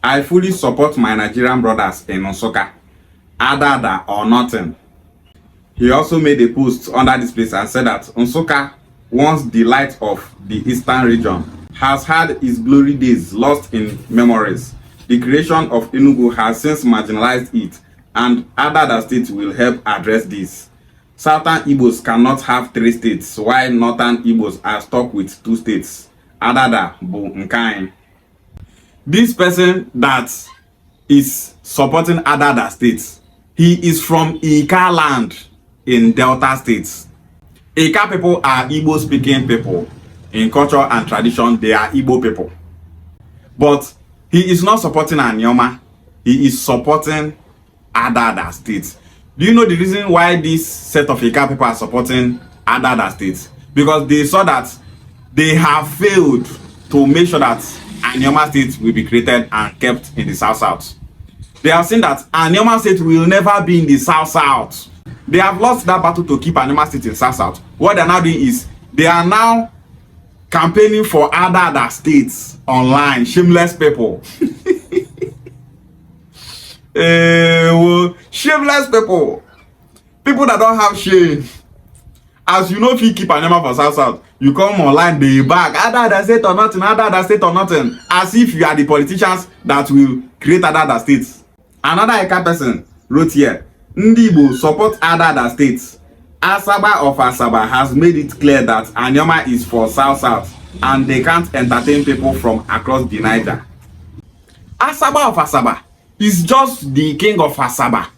I fully support my Nigerian brothers in Nsukka, Adada or nothing. He also made a post under this place and said that Nsukka, once the light of the eastern region, has had its glory days lost in memories. The creation of Enugu has since marginalized it, and Adada state will help address this. Southern Igbos cannot have 3 states, while Northern Igbos are stuck with 2 states. Adada bu nkain. This person that is supporting Adada state, he is from Ika land in Delta states. Ika people are Igbo speaking people. In culture and tradition, they are Igbo people. But he is not supporting Anioma. He is supporting Adada state. Do you know the reason why this set of Ika people are supporting Adada state? Because they saw that they have failed to make sure that Anioma state will be created and kept in the South. They have seen that Anioma state will never be in the South. They have lost that battle to keep Anioma state in South. What they are now doing is they are now campaigning for Adada states online. Shameless people. Shameless people. People that don't have shame. As you know, if you keep Anioma for South, you come online, they back. Adada state or nothing, Adada state or nothing. As if you are the politicians that will create Adada states. Another Eka person wrote here, Ndibo support Adada states. Asaba of Asaba has made it clear that Anioma is for South and they can't entertain people from across the Niger. Asaba of Asaba is just the king of Asaba.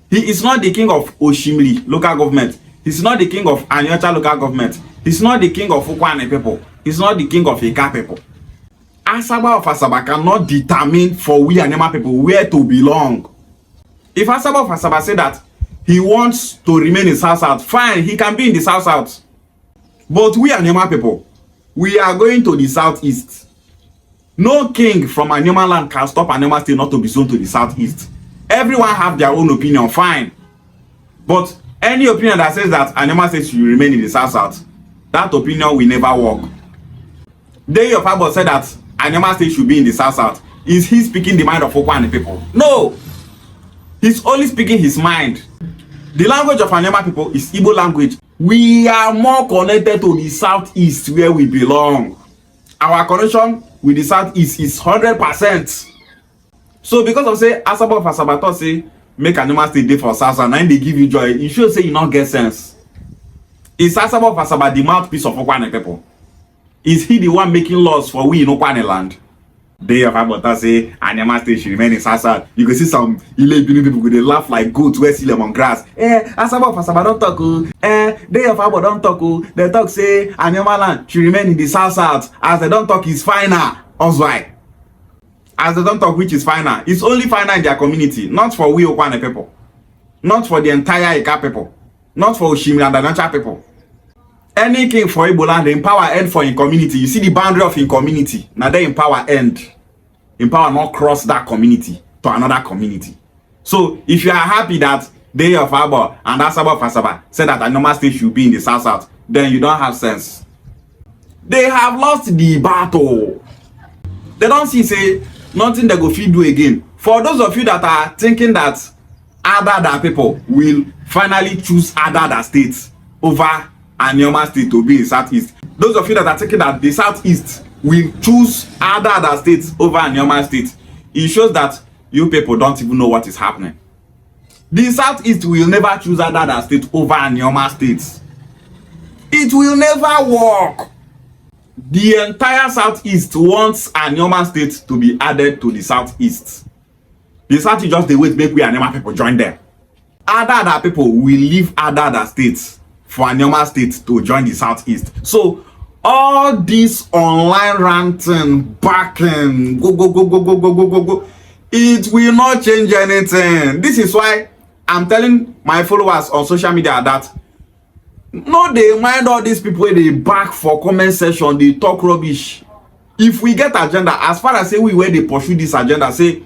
He is not the king of Oshimiri local government. He's not the king of Anyocha local government. He's not the king of Ukwane people. He's not the king of Ika people. Asaba of Asaba cannot determine for we Anioma people where to belong. If Asaba of Asaba say that he wants to remain in South, fine, he can be in the South. But we Anioma people, we are going to the Southeast. No king from Anioma land can stop Anioma state not to be zoned to the Southeast. Everyone have their own opinion, fine. But any opinion that says that Anioma state should remain in the South, that opinion will never work. Day of Abo said that Anioma state should be in the South. Is he speaking the mind of Ukwane people? No. He's only speaking his mind. The language of Anioma people is Igbo language. We are more connected to the Southeast where we belong. Our connection with the Southeast is 100%. So because of say Asaba of Asaba say make Anioma state dey for South and they give you joy, you should say you not get sense. Is Asaba of Asaba the mouthpiece of Ukwane people? Is he the one making laws for we in Ukwane land? Day of Abota say Anioma state should remain in South. You can see some Ile-Bini people they laugh like goats where see them on grass. Asaba of Asaba don't talk. Day of Abo don't talk. They talk say Anioma land should remain in the South. As they don't talk is final. Why? As they don't talk which is final. It's only final in their community, not for we Ukwane people, not for the entire Ika people, not for Oshimiri and Anyocha people. Any king for Igbo land, the power end for in community. You see the boundary of in community. Now they in power end. In power not cross that community to another community. So if you are happy that Day of Abo and Asaba of Asaba said that Anioma state should be in the South, then you don't have sense. They have lost the battle. They don't see say nothing they go fit do again. For those of you that are thinking that Adada people will finally choose Adada state over Anioma state to be in Southeast. Those of you that are thinking that the Southeast will choose Adada state over Anioma state, it shows that you people don't even know what is happening. The Southeast will never choose Adada state over Anioma state. It will never work. The entire Southeast wants Anioma state to be added to the Southeast. The Southeast just they wait make we Anioma people join them. Adada people will leave Adada state for Anioma state to join the Southeast. So all this online ranting, backing, go, it will not change anything. This is why I'm telling my followers on social media that no, they mind all these people when they back for comment section, they talk rubbish. If we get agenda, as far as say we where they pursue this agenda, say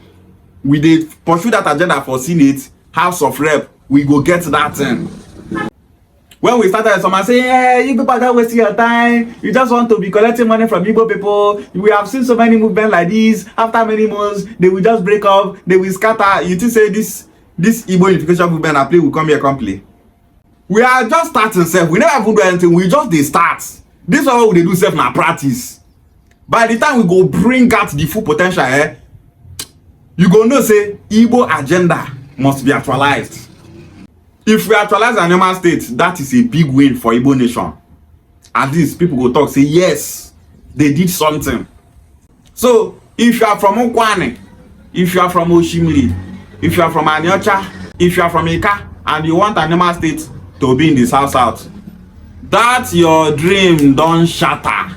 we they pursue that agenda for Senate, House of Rep, we go get that thing. When we started, someone say, "Yeah, you people are not wasting your time. You just want to be collecting money from Igbo people." We have seen so many movements like this. After many months, they will just break up. They will scatter. You think say this Igbo unification movement I play will come here come play? We are just starting self. We never even do anything. We just dey start. This is what we dey do self na practice. By the time we go bring out the full potential, you go know say Igbo agenda must be actualized. If we actualize Anioma state, that is a big win for Igbo nation. At least people go talk say yes, they did something. So if you are from Okwane, if you are from Oshimili, if you are from Aniocha, if you are from Ika, and you want Anioma state to be in the south, that your dream don't shatter.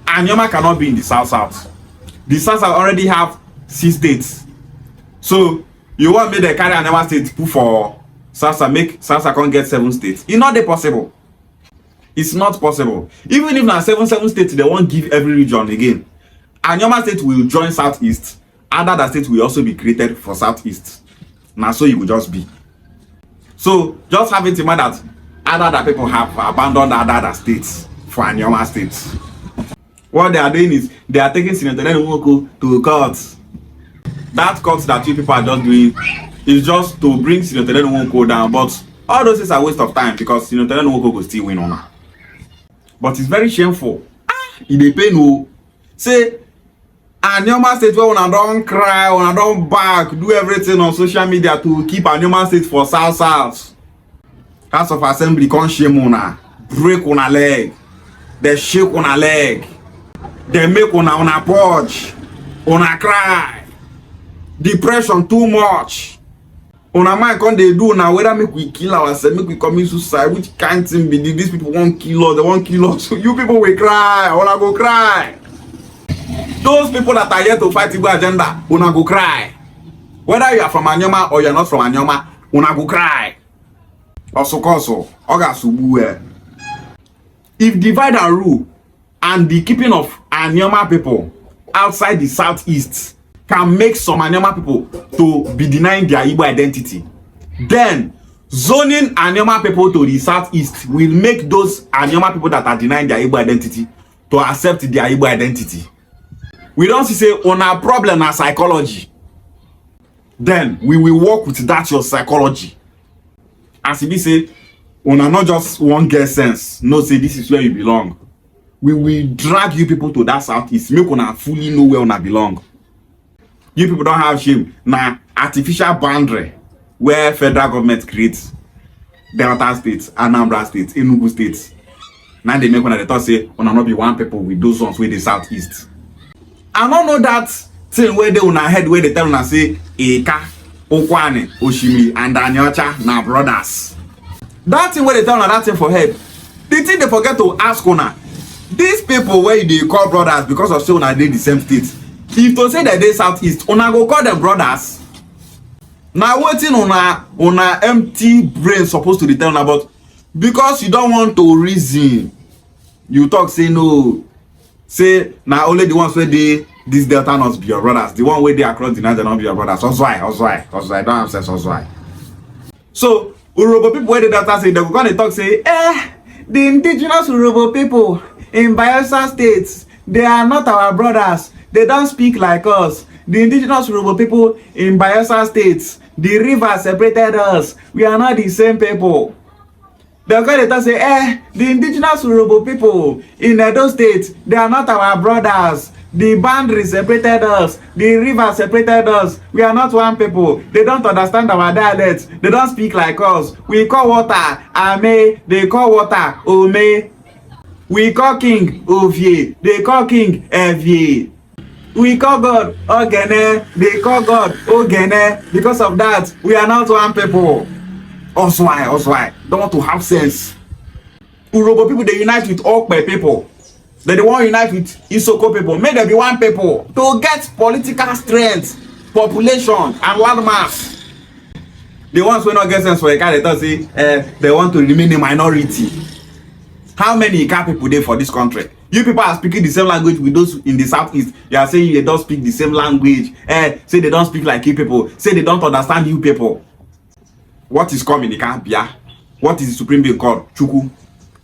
Anioma cannot be in the south. The south already have 6 states. So you want me to carry Anioma state put for Sasa, make Sasa can't get 7 states. It's not possible. It's not possible. Even if na 7 states, they won't give every region again. Anioma state will join southeast. Adada state will also be created for southeast. Now so it will just be. So just have it in mind that Adada people have abandoned Adada states for Anioma states. What they are doing is they are taking Senator Nwoko to court. That court that you people are just doing is just to bring Senator Nwoko down, but all those things are a waste of time because Senator Nwoko will still win on her. But it's very shameful. It dey pain o. Say Anioma state where una don cry, una don back, do everything on social media to keep Anioma state for south. House of Assembly can't shame una, break una leg, they shake una leg, they make una purge, una cry, depression too much. Una mind can they do now whether make we kill ourselves, make we commit suicide, which kind thing be these people won't kill us, they won't kill us. So you people will cry, una go cry. Those people that are here to fight Igbo agenda, una go cry. Whether you are from Anioma or you are not from Anioma, una go cry. Also, if divide and rule and the keeping of Anioma people outside the southeast can make some Anioma people to be denying their Igbo identity, then zoning Anioma people to the southeast will make those Anioma people that are denying their Igbo identity to accept their Igbo identity. We don't say on our problem na psychology. Then we will work with that your psychology. As if we say, una not just one get sense. No, say this is where you belong. We will drag you people to that southeast. Make una fully know where una belong. You people don't have shame. Now, artificial boundary where federal government creates Delta states, Anambra states, Enugu states. Now they make una they talk say una not be one people with those ones with the southeast. I don't know that thing where they una head where they tell una say Eka, Okwane, Oshimi, and Aniocha na brothers. That thing where they tell una that thing for head. The thing they forget to ask una. These people where they call brothers because of say una dey the same state. If to say that they southeast, una go call them brothers. Now waiting una empty brain supposed to tell una, but because you don't want to reason, you talk say no. Say now only the ones where they this Delta not be your brothers. The one where they across the Niger not be your brothers. That's why. Don't have sense. That's why. So Urobo people where the Delta say they go gonna talk say, the indigenous Urobo people in Bayelsa states, they are not our brothers. They don't speak like us. The indigenous Urobo people in Bayelsa states, the river separated us. We are not the same people. They're going to say, the indigenous Urobo people in Edo State, they are not our brothers. The boundary separated us. The river separated us. We are not one people. They don't understand our dialects. They don't speak like us. We call water Ame. They call water Ome. We call king Ovie. They call king Evie. We call God Ogene. They call God Ogene. Because of that, we are not one people. Also why? Don't want to have sense. Urobo people, they unite with Okpe people. They want to unite with Isoko people. May there be one people to get political strength, population, and land mass. The ones who not get sense for a car, they don't say they want to remain a minority. How many Ika people there for this country? You people are speaking the same language with those in the southeast. You are saying they don't speak the same language. Say they don't speak like you people. Say they don't understand you people. What is coming? They can't be. What is the supreme being called? Chuku.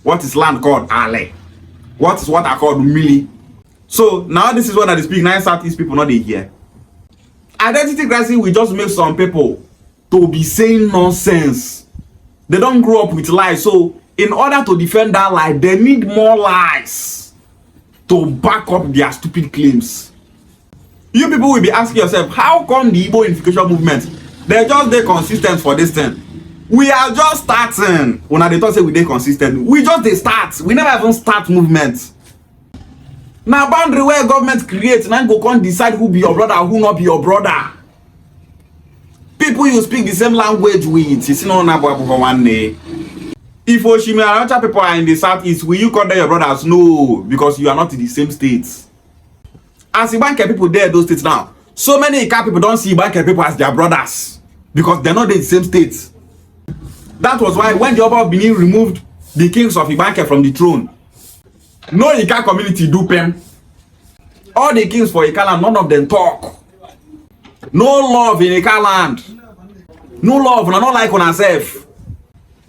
What is land called? Ale. What is water called? Mili. So now this is what I speak. Now Southeast people not they hear. Identity crisis will just make some people to be saying nonsense. They don't grow up with lies. So in order to defend that lie, they need more lies to back up their stupid claims. You people will be asking yourself, how come the Igbo unification movement, they just they consistent for this thing? We are just starting. When they talk say we they consistent, we just they start. We never even start movement. Now boundary where government creates, now go come decide who be your brother, who not be your brother. People you speak the same language with, you see no for one day. If Oshimi and other people are in the southeast, will you call them your brothers? No, because you are not in the same states. As Ibanke people there those states now, so many Ika people don't see Ibanke people as their brothers because they're not in the same states. That was why when the Oba of Benin removed the kings of Ibanke from the throne, no Ika community do pen. All the kings for Ika land, none of them talk. No love in Ika land. No love, una not like on self.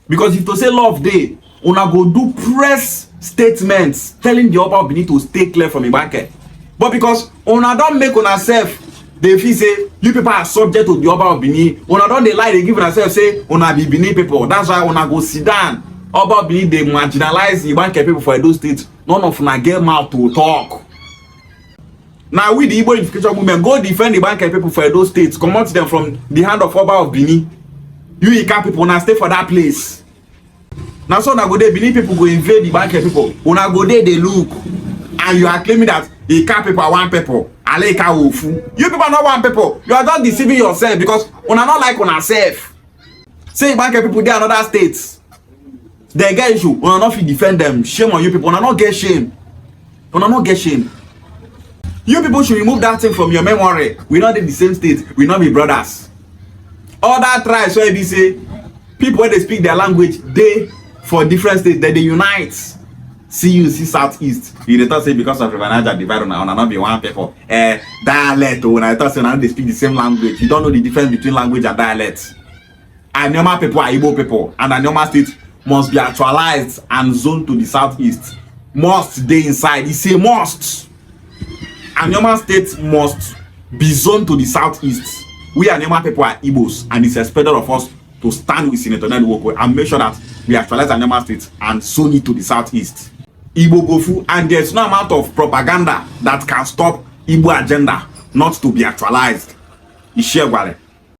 Because if to say love day, una go do press statements telling the Oba of Benin to stay clear from Ibanke. But because una don't make on self, they feel say you people are subject to the Oba of Benin. Una don't they lie, they give on self say una be Benin people. That's why una go sit down. Oba of Benin they marginalize Ibanke people for those states. None of una get mouth to talk. Now we the Igbo unification movement go defend the Ibanke people for those states, comot them from the hand of Oba of Benin. You Ika people now stay for that place. Now so una go there, Benin people go invade the Ibanke people. Una go there they look, and you are claiming that Ika people are one people. Ale Ika Ofu. You people are not one people. You are just deceiving yourself because una not like una self. Say Ibanke people there another states. They get issue. Una not fit defend them. Shame on you people. Una not get shame. Una not get shame. You people should remove that thing from your memory. We not in the same state. We not be brothers. All that tribes where they say people when they speak their language, they for different states, they unite. See you see southeast. You don't say because of River divide on not be one people. Dialect when I thought say they speak the same language. You don't know the difference between language and dialect. Anioma people are Igbo people, and Anioma state must be actualized and zoned to the southeast. Must they inside? He say must. Anioma state must be zoned to the southeast. We Anioma people are Igbos, and it's expected of us to stand with Senator Ned Woko and make sure that we actualize Anioma state and zone it to the southeast. Igbo Gofu, and there's no amount of propaganda that can stop Igbo agenda not to be actualized. Ishegwale.